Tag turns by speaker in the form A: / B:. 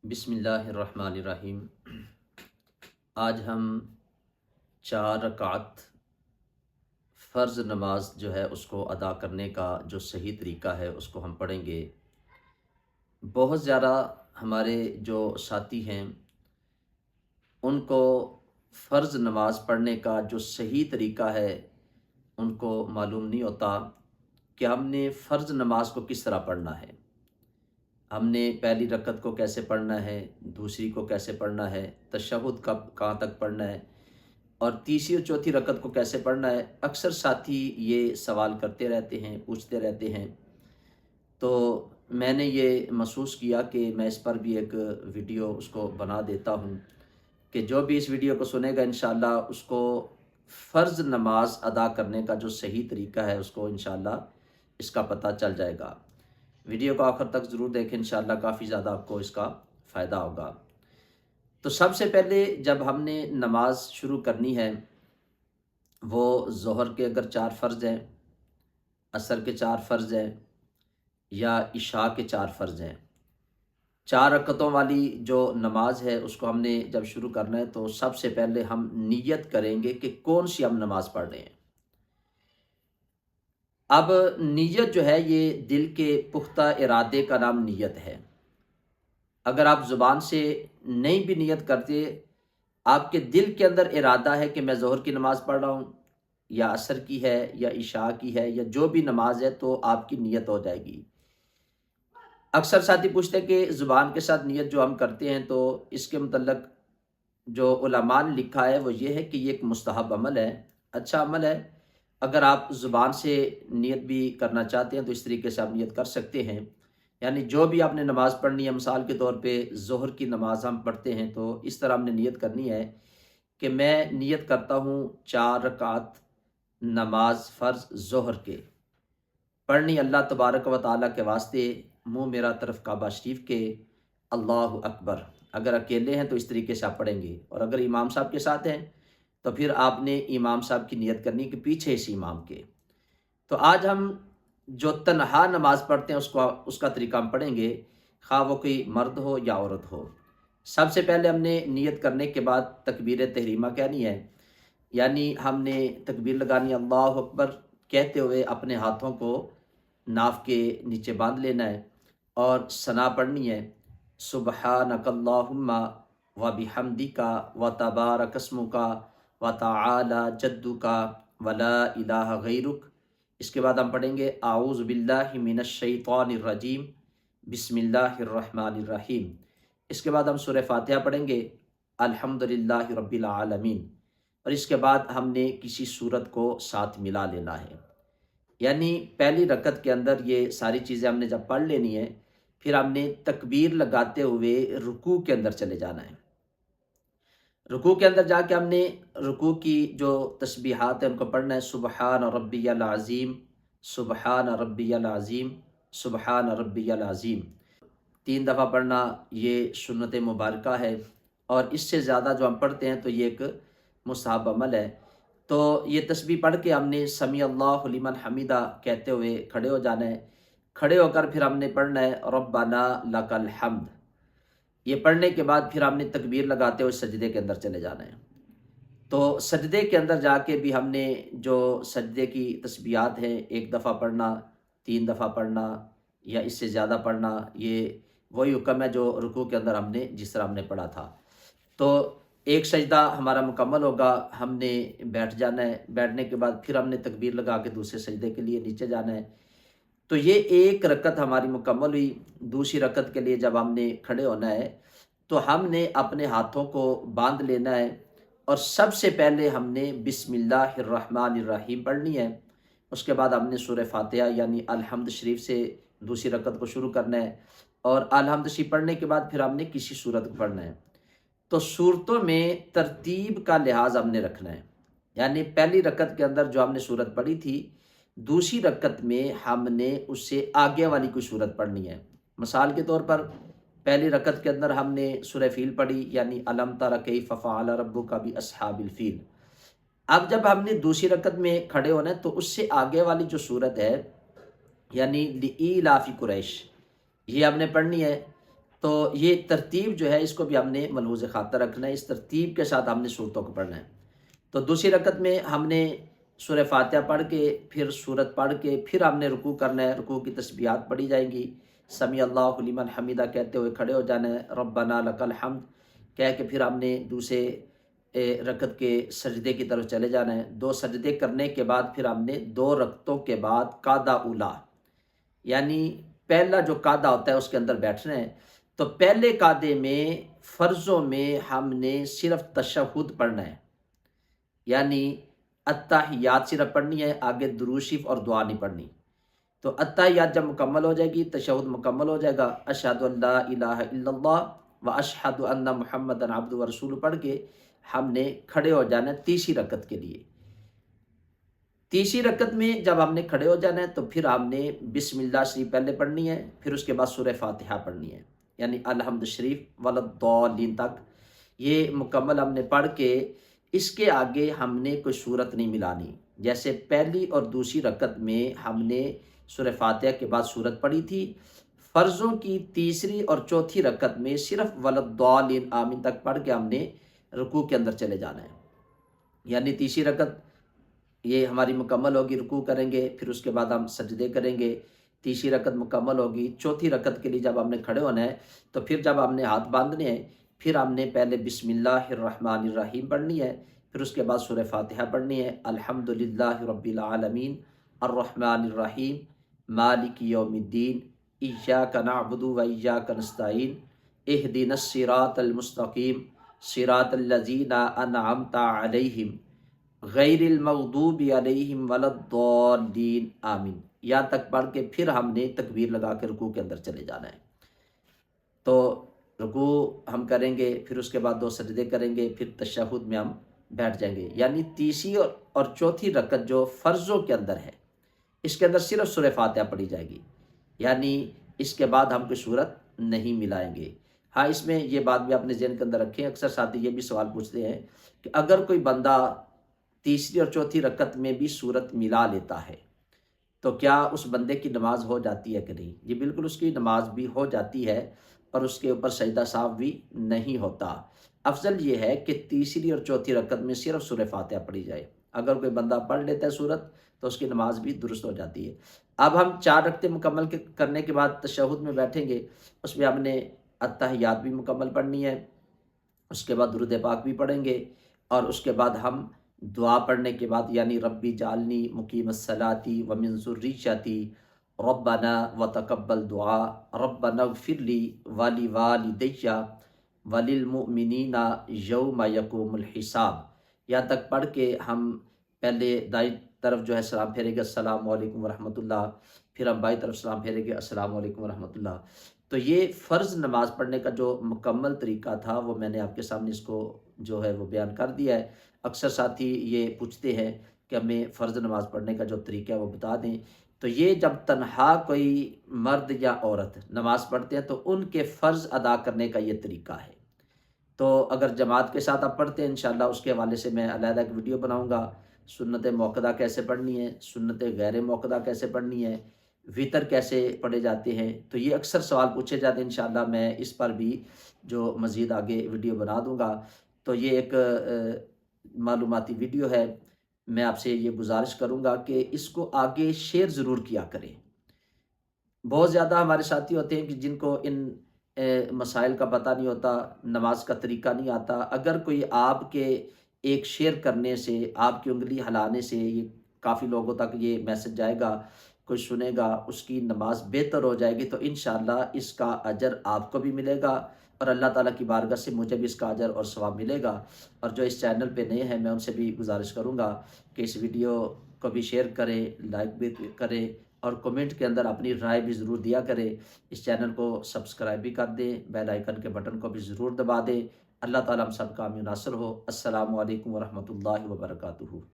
A: بسم اللہ الرحمن الرحیم۔ آج ہم 4 رکعت فرض نماز جو ہے اس کو ادا کرنے کا جو صحیح طریقہ ہے اس کو ہم پڑھیں گے۔ بہت زیادہ ہمارے جو ساتھی ہیں ان کو فرض نماز پڑھنے کا جو صحیح طریقہ ہے ان کو معلوم نہیں ہوتا کہ ہم نے فرض نماز کو کس طرح پڑھنا ہے۔ ہم نے پہلی رکعت کو کیسے پڑھنا ہے، دوسری کو کیسے پڑھنا ہے، تشہد کہاں تک پڑھنا ہے، اور تیسری اور چوتھی رکعت کو کیسے پڑھنا ہے۔ اکثر ساتھی یہ سوال کرتے رہتے ہیں، پوچھتے رہتے ہیں، تو میں نے یہ محسوس کیا کہ میں اس پر بھی ایک ویڈیو اس کو بنا دیتا ہوں کہ جو بھی اس ویڈیو کو سنے گا انشاءاللہ اس کو فرض نماز ادا کرنے کا جو صحیح طریقہ ہے اس کو انشاءاللہ اس کا پتہ چل جائے گا۔ ویڈیو کو آخر تک ضرور دیکھیں، انشاءاللہ کافی زیادہ آپ کو اس کا فائدہ ہوگا۔ تو سب سے پہلے جب ہم نے نماز شروع کرنی ہے، وہ ظہر کے اگر 4 فرض ہیں، عصر کے 4 فرض ہیں، یا عشاء کے 4 فرض ہیں، 4 رکعتوں والی جو نماز ہے اس کو ہم نے جب شروع کرنا ہے تو سب سے پہلے ہم نیت کریں گے کہ کون سی ہم نماز پڑھ رہے ہیں۔ اب نیت جو ہے یہ دل کے پختہ ارادے کا نام نیت ہے۔ اگر آپ زبان سے نہیں بھی نیت کرتے، آپ کے دل کے اندر ارادہ ہے کہ میں ظہر کی نماز پڑھ رہا ہوں، یا عصر کی ہے، یا عشاء کی ہے، یا جو بھی نماز ہے، تو آپ کی نیت ہو جائے گی۔ اکثر ساتھی پوچھتے ہیں کہ زبان کے ساتھ نیت جو ہم کرتے ہیں تو اس کے متعلق جو علماء نے لکھا ہے وہ یہ ہے کہ یہ ایک مستحب عمل ہے، اچھا عمل ہے۔ اگر آپ زبان سے نیت بھی کرنا چاہتے ہیں تو اس طریقے سے آپ نیت کر سکتے ہیں۔ یعنی جو بھی آپ نے نماز پڑھنی ہے، مثال کے طور پہ ظہر کی نماز ہم پڑھتے ہیں تو اس طرح ہم نے نیت کرنی ہے کہ میں نیت کرتا ہوں 4 رکعت نماز فرض ظہر کے پڑھنی اللہ تبارک و تعالیٰ کے واسطے، منہ میرا طرف کعبہ شریف کے، اللہ اکبر۔ اگر اکیلے ہیں تو اس طریقے سے آپ پڑھیں گے، اور اگر امام صاحب کے ساتھ ہیں تو پھر آپ نے امام صاحب کی نیت کرنی کہ پیچھے اس امام کے۔ تو آج ہم جو تنہا نماز پڑھتے ہیں اس کا طریقہ ہم پڑھیں گے، خواہ وہ کوئی مرد ہو یا عورت ہو۔ سب سے پہلے ہم نے نیت کرنے کے بعد تکبیر تحریمہ کہنی ہے، یعنی ہم نے تکبیر لگانی اللہ اکبر کہتے ہوئے اپنے ہاتھوں کو ناف کے نیچے باندھ لینا ہے، اور ثنا پڑھنی ہے، سبحانک اللہم و بحمدک و تبارک اسمک و تعالی جدک و لا الہ غیرک۔ اس کے بعد ہم پڑھیں گے اعوذ باللہ من الشیطان الرجیم بسم اللہ الرحمن الرحیم۔ اس کے بعد ہم سورہ فاتحہ پڑھیں گے الحمدللہ رب العالمین، اور اس کے بعد ہم نے کسی سورت کو ساتھ ملا لینا ہے۔ یعنی پہلی رکعت کے اندر یہ ساری چیزیں ہم نے جب پڑھ لینی ہے، پھر ہم نے تکبیر لگاتے ہوئے رکوع کے اندر چلے جانا ہے۔ رکوع کے اندر جا کے ہم نے رکوع کی جو تسبیحات ہیں ان کو پڑھنا ہے، سبحان ربی العظیم، سبحان ربی العظیم، سبحان ربی العظیم 3 دفعہ پڑھنا یہ سنت مبارکہ ہے، اور اس سے زیادہ جو ہم پڑھتے ہیں تو یہ ایک مستحب عمل ہے۔ تو یہ تسبیح پڑھ کے ہم نے سمیع اللہ لمن حمیدہ کہتے ہوئے کھڑے ہو جانا ہے۔ کھڑے ہو کر پھر ہم نے پڑھنا ہے ربنا لک الحمد۔ یہ پڑھنے کے بعد پھر ہم نے تکبیر لگاتے ہوئے سجدے کے اندر چلے جانا ہے۔ تو سجدے کے اندر جا کے بھی ہم نے جو سجدے کی تسبیحات ہیں، 1 دفعہ پڑھنا، 3 دفعہ پڑھنا، یا اس سے زیادہ پڑھنا، یہ وہی حکم ہے جو رکوع کے اندر ہم نے جس طرح ہم نے پڑھا تھا۔ تو ایک سجدہ ہمارا مکمل ہوگا، ہم نے بیٹھ جانا ہے، بیٹھنے کے بعد پھر ہم نے تکبیر لگا کے دوسرے سجدے کے لیے نیچے جانا ہے۔ تو یہ 1 رکعت ہماری مکمل ہوئی۔ دوسری رکعت کے لیے جب ہم نے کھڑے ہونا ہے تو ہم نے اپنے ہاتھوں کو باندھ لینا ہے، اور سب سے پہلے ہم نے بسم اللہ الرحمن الرحیم پڑھنی ہے۔ اس کے بعد ہم نے سورہ فاتحہ یعنی الحمد شریف سے دوسری رکعت کو شروع کرنا ہے، اور الحمد شریف پڑھنے کے بعد پھر ہم نے کسی سورت کو پڑھنا ہے۔ تو صورتوں میں ترتیب کا لحاظ ہم نے رکھنا ہے، یعنی پہلی رکعت کے اندر جو ہم نے سورت پڑھی تھی، دوسری رکعت میں ہم نے اس سے آگے والی کوئی سورت پڑھنی ہے۔ مثال کے طور پر پہلی رکعت کے اندر ہم نے سورہ فیل پڑھی، یعنی الم تر کیف فعل ربک باصحاب الفیل۔ اب جب ہم نے دوسری رکعت میں کھڑے ہونا ہے تو اس سے آگے والی جو سورت ہے، یعنی لإیلاف قریش، یہ ہم نے پڑھنی ہے۔ تو یہ ترتیب جو ہے اس کو بھی ہم نے ملحوظ خاطر رکھنا ہے، اس ترتیب کے ساتھ ہم نے صورتوں کو پڑھنا ہے۔ تو دوسری رکعت میں ہم نے سورہ فاتحہ پڑھ کے پھر سورت پڑھ کے پھر ہم نے رکوع کرنا ہے، رکوع کی تسبیحات پڑھی جائیں گی، سمیع اللہ لمن حمیدہ کہتے ہوئے کھڑے ہو جانا ہے، ربنا لک الحمد کہہ کے پھر ہم نے دوسرے رکعت کے سجدے کی طرف چلے جانا ہے۔ 2 سجدے کرنے کے بعد پھر ہم نے 2 رکعتوں کے بعد قعدہ اولا، یعنی پہلا جو قعدہ ہوتا ہے اس کے اندر بیٹھنا ہے۔ تو پہلے قعدے میں فرضوں میں ہم نے صرف تشہد پڑھنا ہے، یعنی التحیات صرف پڑھنی ہے، آگے درود شریف اور دعا نہیں پڑھنی۔ تو التحیات جب مکمل ہو جائے گی، تشہد مکمل ہو جائے گا، اشہد ان لا الہ الا اللہ و اشہد ان محمدًا عبدہ و رسولہ پڑھ کے ہم نے کھڑے ہو جانا ہے تیسری رکعت کے لیے۔ تیسری رکعت میں جب ہم نے کھڑے ہو جانا ہے تو پھر ہم نے بسم اللہ شریف پہلے پڑھنی ہے، پھر اس کے بعد سورہ فاتحہ پڑھنی ہے، یعنی الحمد شریف وللضالین تک یہ مکمل ہم نے پڑھ کے اس کے آگے ہم نے کوئی صورت نہیں ملانی۔ جیسے پہلی اور دوسری رکعت میں ہم نے سورہ فاتحہ کے بعد صورت پڑھی تھی، فرضوں کی تیسری اور چوتھی رکعت میں صرف وللضالین آمین تک پڑھ کے ہم نے رکوع کے اندر چلے جانا ہے، یعنی تیسری رکعت یہ ہماری مکمل ہوگی، رکوع کریں گے، پھر اس کے بعد ہم سجدے کریں گے، تیسری رکعت مکمل ہوگی، چوتھی رکعت کے لیے جب ہم نے کھڑے ہونا ہے تو پھر جب ہم نے ہاتھ باندھنے ہیں پھر ہم نے پہلے بسم اللہ الرحمن الرحیم پڑھنی ہے، پھر اس کے بعد سورہ فاتحہ پڑھنی ہے، الحمدللہ رب العالمین الرحمن الرحیم مالک یوم الدین ایاک نعبد و ایاک نستعین اہدنا الصراط المستقیم صراط الذین انعمت علیہم غیر المغضوب علیہم ولا الضالین آمین، یہاں تک پڑھ کے پھر ہم نے تکبیر لگا کے رکوع کے اندر چلے جانا ہے۔ تو رکوع ہم کریں گے، پھر اس کے بعد 2 سجدے کریں گے، پھر تشہد میں ہم بیٹھ جائیں گے، یعنی تیسری اور چوتھی رکعت جو فرضوں کے اندر ہے اس کے اندر صرف سورہ فاتحہ پڑھی جائے گی، یعنی اس کے بعد ہم کوئی صورت نہیں ملائیں گے۔ ہاں، اس میں یہ بات بھی اپنے ذہن کے اندر رکھیں، اکثر ساتھی یہ بھی سوال پوچھتے ہیں کہ اگر کوئی بندہ تیسری اور چوتھی رکعت میں بھی صورت ملا لیتا ہے تو کیا اس بندے کی نماز ہو جاتی ہے کہ نہیں؟ جی بالکل، اس کی نماز بھی ہو جاتی ہے اور اس کے اوپر سجدہ سہو بھی نہیں ہوتا۔ افضل یہ ہے کہ تیسری اور چوتھی رکعت میں صرف سورہ فاتحہ پڑھی جائے، اگر کوئی بندہ پڑھ لیتا ہے صورت تو اس کی نماز بھی درست ہو جاتی ہے۔ اب ہم 4 رکعتیں مکمل کرنے کے بعد تشہد میں بیٹھیں گے، اس میں ہم نے التحیات بھی مکمل پڑھنی ہے، اس کے بعد درود پاک بھی پڑھیں گے، اور اس کے بعد ہم دعا پڑھنے کے بعد یعنی ربی جعلنی مقیم الصلاۃ ومن ذریتی ربنا وتقبل دعا ربنا اغفر لی ولوالدی وللمؤمنین یوم یقوم الحساب، یہاں تک پڑھ کے ہم پہلے دائیں طرف جو ہے سلام پھیریں گے السلام علیکم ورحمۃ اللہ، پھر ہم بائیں طرف سلام پھیریں گے السلام علیکم ورحمۃ اللہ۔ تو یہ فرض نماز پڑھنے کا جو مکمل طریقہ تھا وہ میں نے آپ کے سامنے اس کو جو ہے وہ بیان کر دیا ہے۔ اکثر ساتھی یہ پوچھتے ہیں کہ ہمیں فرض نماز پڑھنے کا جو طریقہ ہے وہ بتا دیں، تو یہ جب تنہا کوئی مرد یا عورت نماز پڑھتے ہیں تو ان کے فرض ادا کرنے کا یہ طریقہ ہے۔ تو اگر جماعت کے ساتھ آپ پڑھتے ہیں انشاءاللہ اس کے حوالے سے میں علیحدہ ایک ویڈیو بناؤں گا، سنت موقدہ کیسے پڑھنی ہے، سنت غیر موقدہ کیسے پڑھنی ہے، وطر کیسے پڑھے جاتے ہیں، تو یہ اکثر سوال پوچھے جاتے ہیں۔ انشاءاللہ میں اس پر بھی جو مزید آگے ویڈیو بنا دوں گا۔ تو یہ ایک معلوماتی ویڈیو ہے، میں آپ سے یہ گزارش کروں گا کہ اس کو آگے شیئر ضرور کیا کریں۔ بہت زیادہ ہمارے ساتھی ہوتے ہیں کہ جن کو ان مسائل کا پتہ نہیں ہوتا، نماز کا طریقہ نہیں آتا۔ اگر کوئی آپ کے ایک شیئر کرنے سے، آپ کی انگلی ہلانے سے یہ کافی لوگوں تک یہ میسج جائے گا، کوئی سنے گا، اس کی نماز بہتر ہو جائے گی، تو انشاءاللہ اس کا اجر آپ کو بھی ملے گا اور اللہ تعالیٰ کی بارگاہ سے مجھے بھی اس کا اجر اور ثواب ملے گا۔ اور جو اس چینل پہ نئے ہیں میں ان سے بھی گزارش کروں گا کہ اس ویڈیو کو بھی شیئر کریں، لائک بھی کریں اور کمنٹ کے اندر اپنی رائے بھی ضرور دیا کریں۔ اس چینل کو سبسکرائب بھی کر دیں، بیل آئیکن کے بٹن کو بھی ضرور دبا دیں۔ اللہ تعالیٰ ہم سب کا حامی و ناصر ہو۔ السلام علیکم ورحمۃ اللہ وبرکاتہ۔